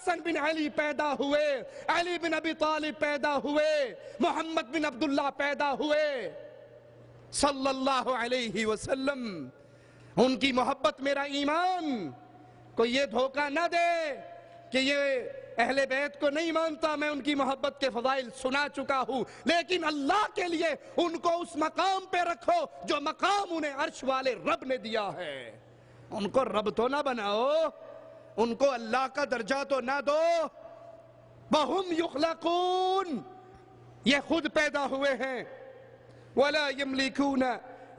حسن بن علی پیدا ہوئے، علی بن ابی طالب پیدا ہوئے، محمد بن عبداللہ پیدا ہوئے صلی اللہ علیہ وسلم۔ ان کی محبت میرا ایمان، کوئی یہ دھوکہ نہ دے کہ یہ اہل بیت کو نہیں مانتا، میں ان کی محبت کے فضائل سنا چکا ہوں، لیکن اللہ کے لیے ان کو اس مقام پہ رکھو جو مقام انہیں عرش والے رب نے دیا ہے۔ ان کو رب تو نہ بناؤ، ان کو اللہ کا درجہ تو نہ دو۔ وَهُمْ يُخْلَقُونَ، یہ خود پیدا ہوئے ہیں۔ وَلَا يَمْلِكُونَ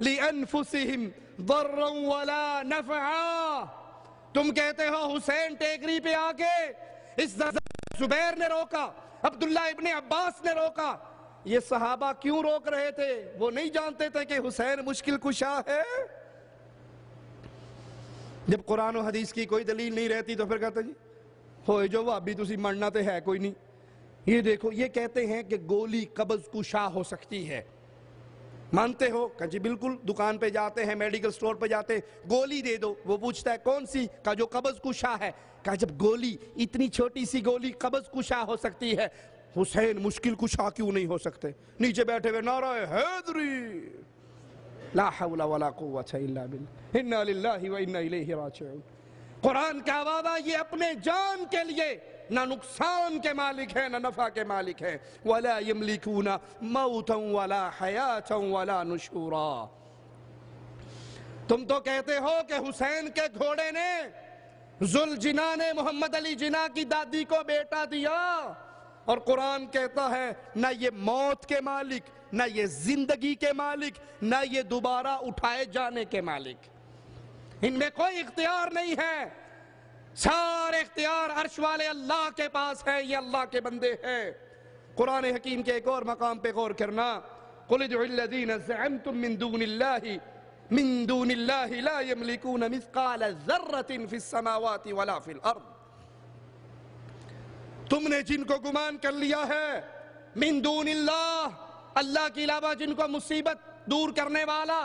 لِأَنفُسِهِمْ ضَرًّا وَلَا نَفْعًا۔ تم کہتے ہو حسین ٹیکری پہ آکے اس زبیر نے روکا، عبداللہ ابن عباس نے روکا۔ یہ صحابہ کیوں روک رہے تھے؟ وہ نہیں جانتے تھے کہ حسین مشکل کشا ہے؟ جب قرآن و حدیث کی کوئی دلیل نہیں رہتی تو پھر کہتے جی ہوئے جو وہابی تسی مرنا تے ہے کوئی نہیں۔ یہ دیکھو، یہ کہتے ہیں کہ گولی قبض کشا ہو سکتی ہے، مانتے ہو؟ کہ جی بالکل، دکان پہ جاتے ہیں، میڈیکل سٹور پہ جاتے ہیں، گولی دے دو، وہ پوچھتا ہے کون سی؟ کہا جو قبض کشا ہے۔ کہا جب گولی، اتنی چھوٹی سی گولی قبض کشا ہو سکتی ہے، حسین مشکل کشا کیوں نہیں ہو سکتے؟ نیچے بیٹھے ہوئے نعرہ حیدری، لا حول ولا قوت الا باللہ، انا للہ و انا الیہ راجعون۔ قرآن کا وعدہ، یہ اپنے جان کے لیے نہ نقصان کے مالک ہیں نہ نفع کے مالک ہیں۔ وَلَا يَمْلِكُونَ مَوْتًا وَلَا حَيَاةً وَلَا نُشُورًا۔ تم تو کہتے ہو کہ حسین کے گھوڑے نے ذوالجناح نے محمد علی جناح کی دادی کو بیٹا دیا، اور قرآن کہتا ہے نہ یہ موت کے مالک، نہ یہ زندگی کے مالک، نہ یہ دوبارہ اٹھائے جانے کے مالک، ان میں کوئی اختیار نہیں ہے۔ سارے اختیار عرش والے اللہ کے پاس ہے، یہ اللہ کے بندے ہیں۔ قرآن حکیم کے ایک اور مقام پہ غور کرنا، قُلِ ادْعُوا الَّذِينَ زَعَمْتُم مِّن دُونِ اللَّهِ لَا يَمْلِكُونَ مِثْقَالَ ذَرَّةٍ فِي السَّمَاوَاتِ وَلَا فِي الْأَرْضِ۔ تم نے جن کو گمان کر لیا ہے من دون اللہ، اللہ کے علاوہ جن کو مصیبت دور کرنے والا،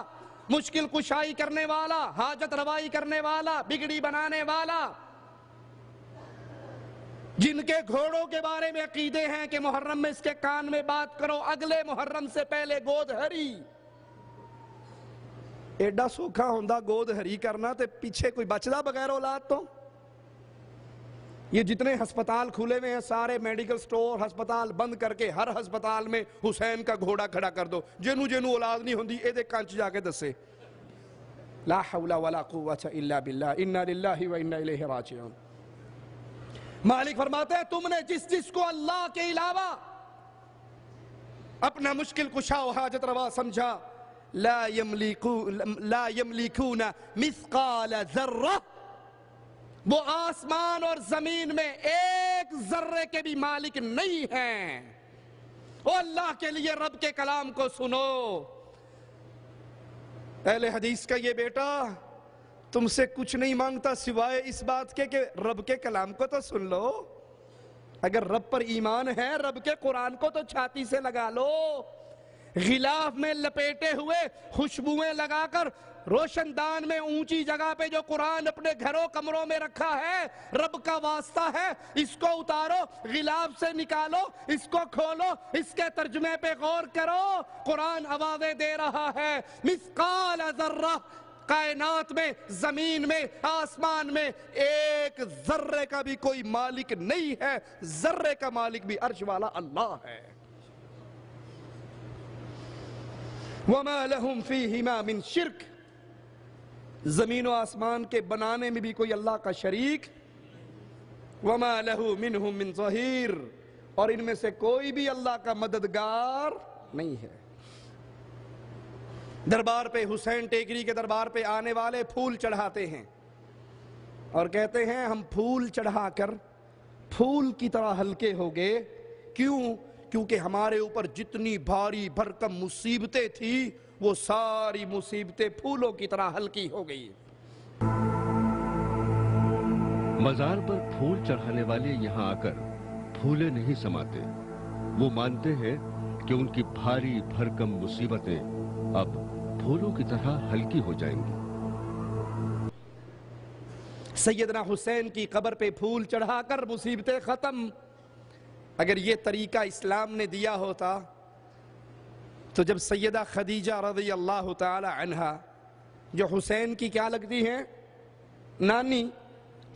مشکل کشائی کرنے والا، حاجت روائی کرنے والا، بگڑی بنانے والا، جن کے گھوڑوں کے بارے میں عقیدے ہیں کہ محرم میں اس کے کان میں بات کرو، اگلے محرم سے پہلے گود ہری۔ ایڈا سوکھا ہوندہ گود ہری کرنا تے پیچھے کوئی بچدا بغیر اولاد تو؟ یہ جتنے ہسپتال کھولے ہوئے ہیں، سارے میڈیکل سٹور ہسپتال بند کر کے ہر ہسپتال میں حسین کا گھوڑا کھڑا کر دو، جنو جنو اولاد نہیں ہوندی اے دے کانچ جا کے دسے۔ لا حول ولا قوت الا باللہ، انا للہ و انا الیہ راجعون۔ مالک فرماتے ہیں تم نے جس کو اللہ کے علاوہ اپنا مشکل کشا و حاجت روا سمجھا، لا یملکون مثقال ذرہ، وہ آسمان اور زمین میں ایک ذرے کے بھی مالک نہیں ہیں۔ وہ اللہ کے لیے رب کے کلام کو سنو۔ اہل حدیث کا یہ بیٹا تم سے کچھ نہیں مانگتا سوائے اس بات کے کہ رب کے کلام کو تو سن لو۔ اگر رب پر ایمان ہے، رب کے قرآن کو تو چھاتی سے لگا لو، غلاف میں لپیٹے ہوئے، خوشبوئیں لگا کر روشن دان میں اونچی جگہ پہ جو قرآن اپنے گھروں کمروں میں رکھا ہے، رب کا واسطہ ہے، اس کو اتارو، غلاف سے نکالو، اس کو کھولو، اس کے ترجمے پہ غور کرو۔ قرآن آوازیں دے رہا ہے، مثقال ذرہ، کائنات میں، زمین میں، آسمان میں ایک ذرے کا بھی کوئی مالک نہیں ہے، ذرے کا مالک بھی عرش والا اللہ ہے۔ وَمَا لَهُمْ فِيهِمَا مِنْ شِرْكٍ، زمین و آسمان کے بنانے میں بھی کوئی اللہ کا شریک، وَمَا لَهُ مِنْهُمْ مِنْ ظَهِيرٍ، اور ان میں سے کوئی بھی اللہ کا مددگار نہیں ہے۔ دربار پہ حسین ٹیکری کے دربار پہ آنے والے پھول چڑھاتے ہیں اور کہتے ہیں ہم پھول چڑھا کر پھول کی طرح ہلکے ہو گئے۔ کیوں؟ کیونکہ ہمارے اوپر جتنی بھاری بھرکم مصیبتیں تھی وہ ساری مصیبتیں پھولوں کی طرح ہلکی ہو گئی۔ مزار پر پھول چڑھانے والے یہاں آ کر پھولے نہیں سماتے، وہ مانتے ہیں کہ ان کی بھاری بھرکم مصیبتیں اب پھولوں کی طرح ہلکی ہو جائیں گی۔ سیدنا حسین کی قبر پہ پھول چڑھا کر مصیبتیں ختم. اگر یہ طریقہ اسلام نے دیا ہوتا تو جب سیدہ خدیجہ رضی اللہ تعالی عنہا جو حسین کی کیا لگتی ہیں؟ نانی،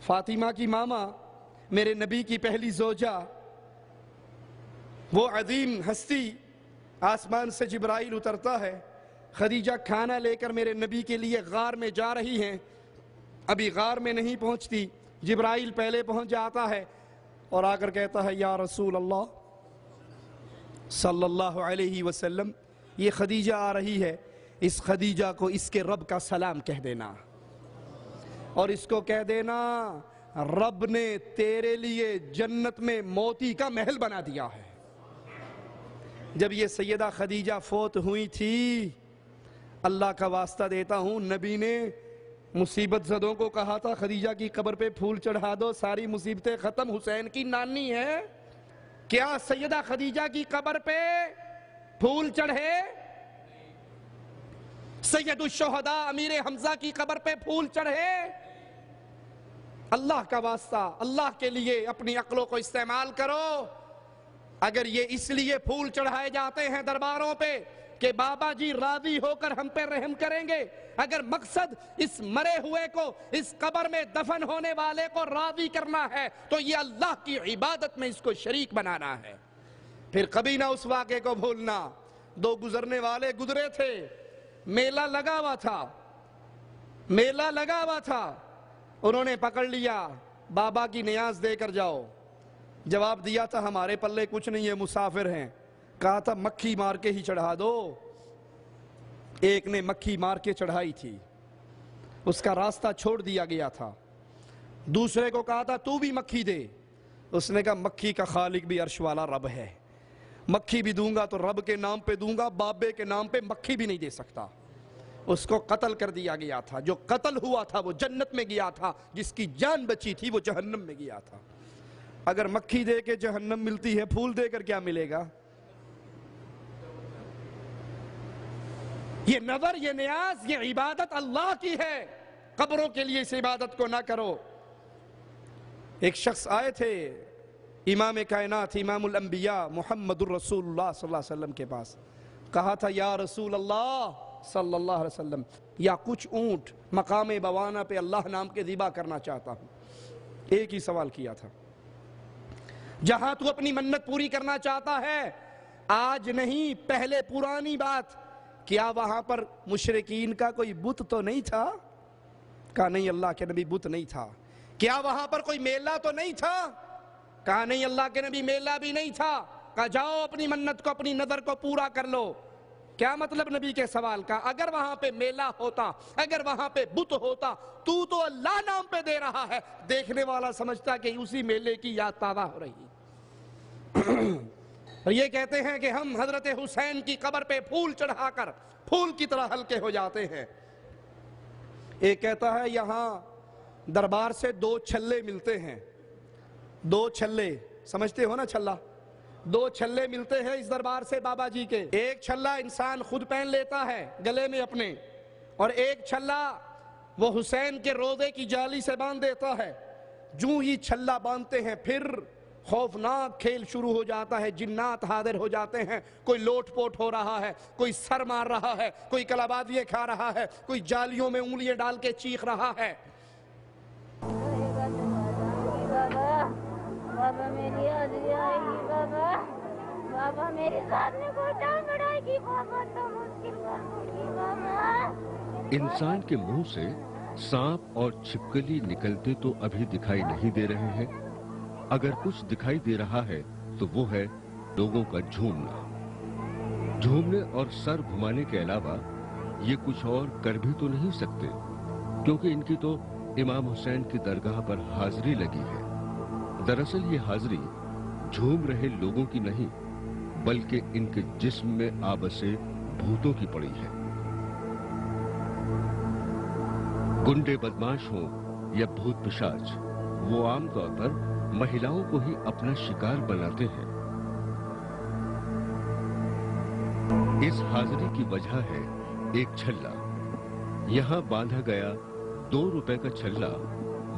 فاطمہ کی ماما، میرے نبی کی پہلی زوجہ، وہ عظیم ہستی، آسمان سے جبرائیل اترتا ہے، خدیجہ کھانا لے کر میرے نبی کے لیے غار میں جا رہی ہیں، ابھی غار میں نہیں پہنچتی، جبرائیل پہلے پہنچ جاتا ہے اور آ کر کہتا ہے یا رسول اللہ صلی اللہ علیہ وسلم، یہ خدیجہ آ رہی ہے، اس خدیجہ کو اس کے رب کا سلام کہہ دینا اور اس کو کہہ دینا رب نے تیرے لیے جنت میں موتی کا محل بنا دیا ہے. جب یہ سیدہ خدیجہ فوت ہوئی تھی، اللہ کا واسطہ دیتا ہوں، نبی نے مصیبت زدوں کو کہا تھا خدیجہ کی قبر پہ پھول چڑھا دو، ساری مصیبتیں ختم، حسین کی نانی ہے. کیا سیدہ خدیجہ کی قبر پہ پھول چڑھے؟ سید الشہداء امیر حمزہ کی قبر پہ پھول چڑھے؟ اللہ کا واسطہ، اللہ کے لیے اپنی عقلوں کو استعمال کرو. اگر یہ اس لیے پھول چڑھائے جاتے ہیں درباروں پہ کہ بابا جی راضی ہو کر ہم پہ رحم کریں گے، اگر مقصد اس مرے ہوئے کو، اس قبر میں دفن ہونے والے کو راضی کرنا ہے تو یہ اللہ کی عبادت میں اس کو شریک بنانا ہے. پھر کبھی نہ اس واقعے کو بھولنا. دو گزرنے والے گزرے تھے، میلہ لگا ہوا تھا، میلہ لگا ہوا تھا، انہوں نے پکڑ لیا بابا کی نیاز دے کر جاؤ. جواب دیا تھا ہمارے پلے کچھ نہیں ہے، مسافر ہیں. کہا تھا مکھی مار کے ہی چڑھا دو. ایک نے مکھی مار کے چڑھائی تھی، اس کا راستہ چھوڑ دیا گیا تھا. دوسرے کو کہا تھا تو بھی مکھی دے. اس نے کہا مکھی کا خالق بھی عرش والا رب ہے، مکھی بھی دوں گا تو رب کے نام پہ دوں گا، بابے کے نام پہ مکھی بھی نہیں دے سکتا. اس کو قتل کر دیا گیا تھا. جو قتل ہوا تھا وہ جنت میں گیا تھا، جس کی جان بچی تھی وہ جہنم میں گیا تھا. اگر مکھی دے کے جہنم ملتی ہے، پھول دے کر کیا ملے گا؟ یہ نظر، یہ نیاز، یہ عبادت اللہ کی ہے. قبروں کے لیے اس عبادت کو نہ کرو. ایک شخص آئے تھے امام کائنات، امام الانبیاء محمد الرسول اللہ صلی اللہ علیہ وسلم کے پاس. کہا تھا یا رسول اللہ صلی اللہ علیہ وسلم، یا کچھ اونٹ مقام بوانا پہ اللہ نام کے ذبح کرنا چاہتا ہوں. ایک ہی سوال کیا تھا، جہاں تو اپنی منت پوری کرنا چاہتا ہے، آج نہیں پہلے پرانی بات، کیا وہاں پر مشرکین کا کوئی بت تو نہیں تھا؟ کہا نہیں اللہ کے نبی بت نہیں تھا. کیا وہاں پر کوئی میلہ تو نہیں تھا؟ کہا نہیں اللہ کے نبی میلہ بھی نہیں تھا. کہا جاؤ اپنی منت کو، اپنی نظر کو پورا کر لو. کیا مطلب نبی کے سوال کا؟ اگر وہاں پہ میلہ ہوتا، اگر وہاں پہ بت ہوتا، تو اللہ نام پہ دے رہا ہے، دیکھنے والا سمجھتا کہ اسی میلے کی یاد تازہ ہو رہی. اور یہ کہتے ہیں کہ ہم حضرت حسین کی قبر پہ پھول چڑھا کر پھول کی طرح ہلکے ہو جاتے ہیں. ایک کہتا ہے یہاں دربار سے 2 چھلے ملتے ہیں. 2 چھلے سمجھتے ہو نا چھلا؟ 2 چھلے ملتے ہیں اس دربار سے بابا جی کے. ایک چھلا انسان خود پہن لیتا ہے گلے میں اپنے، اور ایک چھلا وہ حسین کے روضے کی جالی سے باندھ دیتا ہے. جو ہی چھلا باندھتے ہیں پھر خوفناک کھیل شروع ہو جاتا ہے. جنات حاضر ہو جاتے ہیں. کوئی لوٹ پوٹ ہو رہا ہے، کوئی سر مار رہا ہے، کوئی کلابادیے کھا رہا ہے، کوئی جالیوں میں انگلیاں ڈال کے چیخ رہا ہے. بابا میری حاضری آئے گی، بابا میرے ساتھ میں کوئی ٹانگ اڑائے گی، بابا تو مشکل کر دوں گی بابا. انسان کے منہ سے سانپ اور چھپکلی نکلتے تو ابھی دکھائی نہیں دے رہے ہیں. اگر کچھ دکھائی دے رہا ہے تو وہ ہے لوگوں کا جھومنا. جھومنے اور سر گھمانے کے علاوہ یہ کچھ اور کر بھی تو نہیں سکتے، کیونکہ ان کی تو امام حسین کی درگاہ پر حاضری لگی ہے. دراصل یہ حاضری جھوم رہے لوگوں کی نہیں، بلکہ ان کے جسم میں آبسے بھوتوں کی پڑی ہے. گنڈے بدماش ہوں یا بھوت پشاچ، وہ عام طور پر مہیلاؤں کو ہی اپنا شکار بناتے ہیں. اس حاضری کی وجہ ہے ایک چھلا. یہاں باندھا گیا 2 روپے کا چھلا